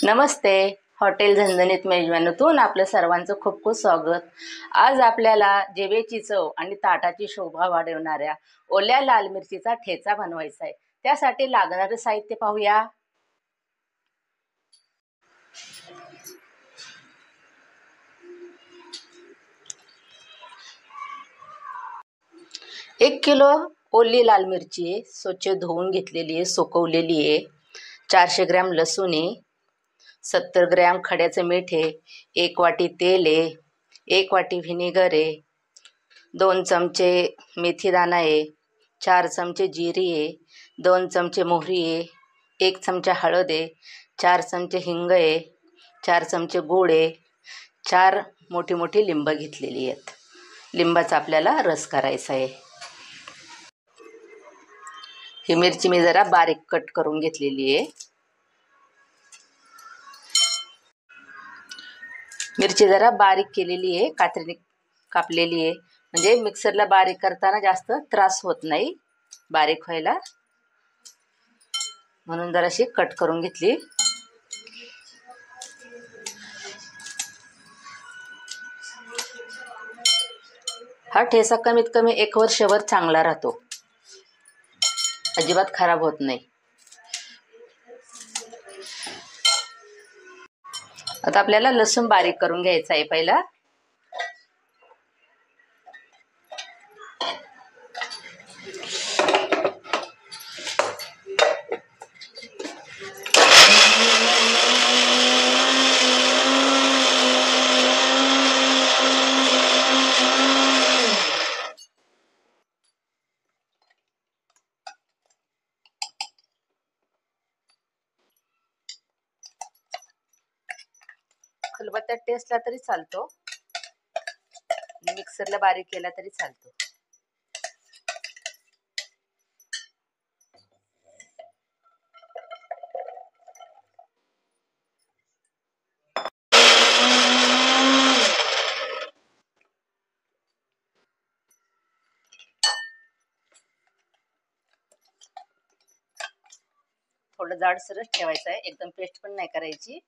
नमस्ते. Hotel झणझणीत मेजवानीतून आपलं सर्वांचं खूप खूप स्वागत. आज आपल्याला जिभेची चव आणि ताटाची शोभा वाढवणाऱ्या ओल्या लाल मिरचीचा ठेचा बनवायचा आहे. त्यासाठी लागणारं साहित्य पाहूया. 1 किलो ओली लाल मिरची आहे, स्वच्छ धुवून घेतलेली आहे, सुकवलेली आहे. 400 ग्रॅम लसूण आहे, 70 ग्रॅम खड्याचं मीठ आहे, 1 वाटी तेल आहे, 1 वाटी व्हिनेगर आहे, 2 चमचे मेथी दाणा आहे, 4 चमचे जिरी आहे, 2 चमचे मोहरी आहे, 1 चमचा हळद आहे, 4 चमचे हिंग आहे, 4 चमचे गूळ आहे, 4 मोठी मोठी लिंब घेतलेली आहेत. लिंबाचा आपल्याला रस करायचा आहे. ही मिरची मी जरा बारीक कट करून घेतलेली आहे. मिरची जरा बारीक केलेली आहे, कात्रीने कापलेली आहे, म्हणजे मिक्सरला बारीक करताना जास्त त्रास होत नाही बारीक व्हायला, म्हणून जराशी कट करून घेतली. हा ठेचा कमीत कमी 1 वर्षभर चांगला राहतो, अजिबात खराब होत नाही. आता आपल्याला लसूण बारीक करून घ्यायचा आहे. पहिला खलबत्त्यात टेस्टला तरी चालतो, मिक्सरला बारीक केला तरी चालतो. थोडं जाडसरच ठेवायचं आहे, एकदम पेस्ट पण नाही करायची.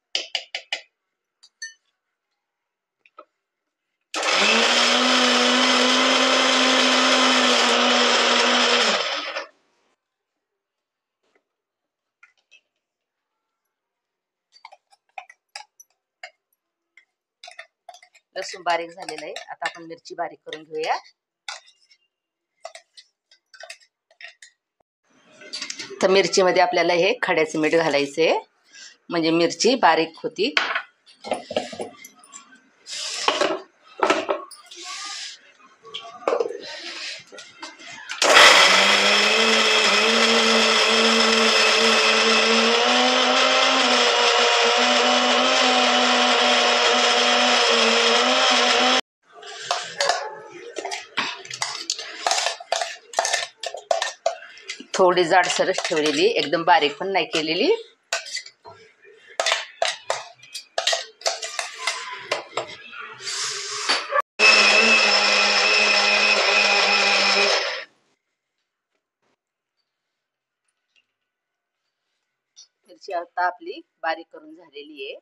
लसूण बारीक झालेलं आहे. आता आपण मिरची बारीक करून घेऊया. तर मिरचीमध्ये आपल्याला हे खड्याचं मीठ घालायचे, म्हणजे मिरची बारीक होती. थोडी जाडसरच ठेवलेली, एकदम बारीक पण नाही केलेली. मिरची आता आपली बारीक करून झालेली आहे.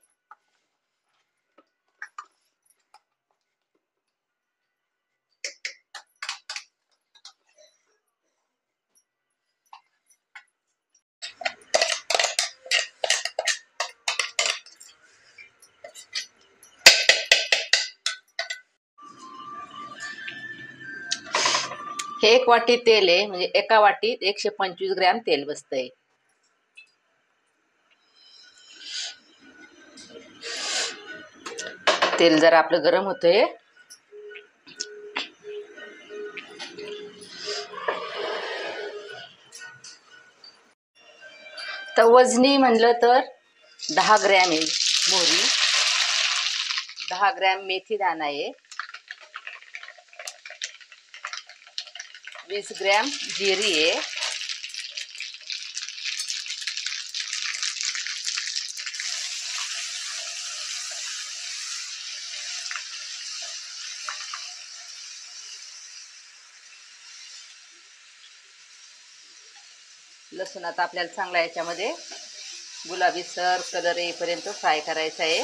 हे 1 वाटी तेल आहे, म्हणजे एका वाटीत 125 ग्रॅम तेल बसतंय. तेल जरा आपलं गरम होतंय. तर वजनी म्हणलं तर 10 ग्रॅम आहे मोहरी, 10 ग्रॅम मेथी दाणा आहे, 20 ग्रॅम जिरी आहे, 1 लसूण आता आपल्याला चांगला याच्यामध्ये गुलाबी सर कलर येईपर्यंत फ्राय करायचा आहे.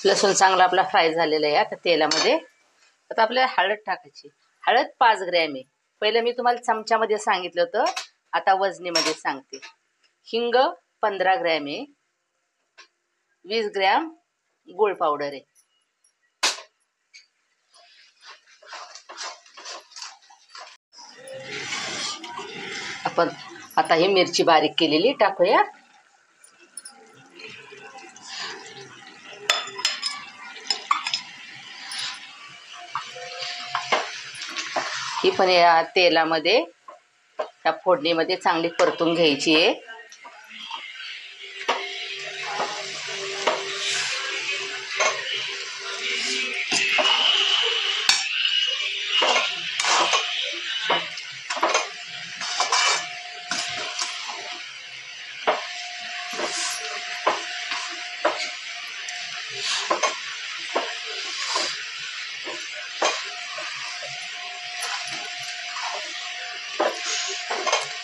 लसूण चांगला आपला फ्राय झालेला आहे. आता तेलामध्ये आता आपल्याला हळद टाकायची. हळद 5 ग्रॅम आहे. पहिलं मी तुम्हाला चमच्यामध्ये सांगितलं होतं, आता वजनीमध्ये सांगते. हिंग 15 ग्रॅम आहे. 20 ग्रॅम गूळ पावडर आहे. आपण आता ही मिरची बारीक केलेली टाकूया. ही पण या तेलामध्ये या फोडणीमध्ये चांगली परतून घ्यायची आहे.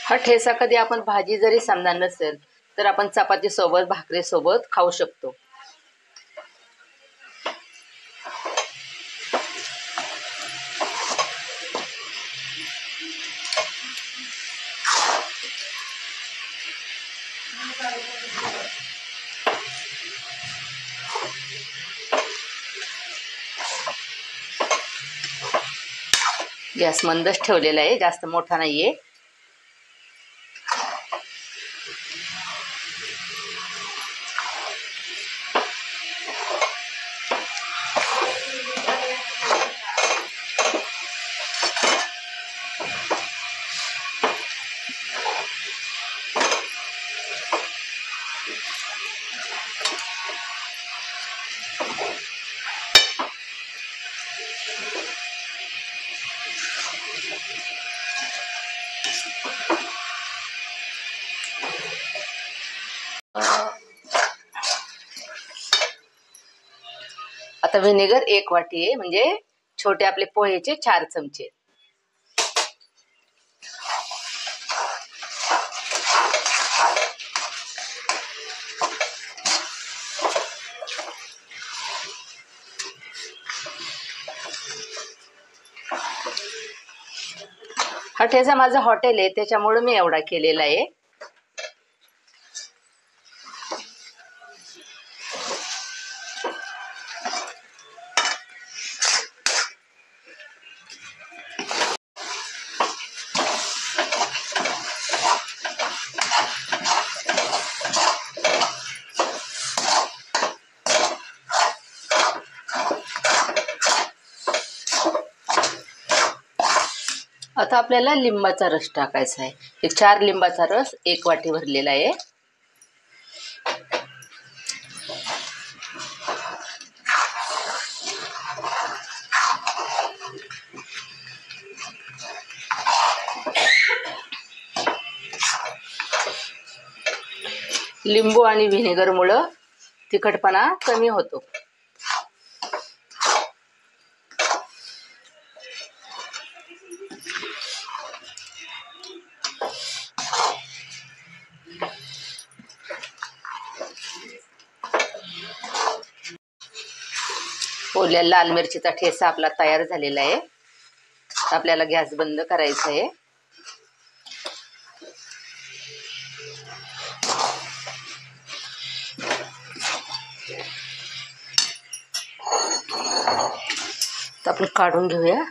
हा ठेचा कधी आपण भाजी जरी समजा नसेल तर आपण चपाती सोबत भाकरी सोबत खाऊ शकतो. गॅस मंदच ठेवलेला आहे, जास्त मोठा नाहीये. आता व्हिनेगर 1 वाटी आहे, म्हणजे छोटे आपले पोहेचे 4 चमचे. हा ठेचा माझं हॉटेल आहे त्याच्यामुळे मी एवढा केलेला आहे. आता आपल्याला लिंबाचा रस टाकायचा आहे. हे 4 लिंबाचा रस 1 वाटी भरलेला आहे. लिंबू आणि व्हिनेगरमुळे तिखटपणा कमी होतो. ओल्या लाल मिरचीचा ठेचा आपला तयार झालेला आहे. आपल्याला गॅस बंद करायचा आहे. तर आपण काढून घेऊया.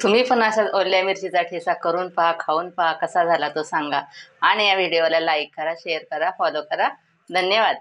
तुम्ही पण असा ओल्या मिरचीचा ठेचा करून पहा, खाऊन पहा, कसा झाला तो सांगा. आणि या व्हिडिओला लाईक करा, शेअर करा, फॉलो करा. धन्यवाद.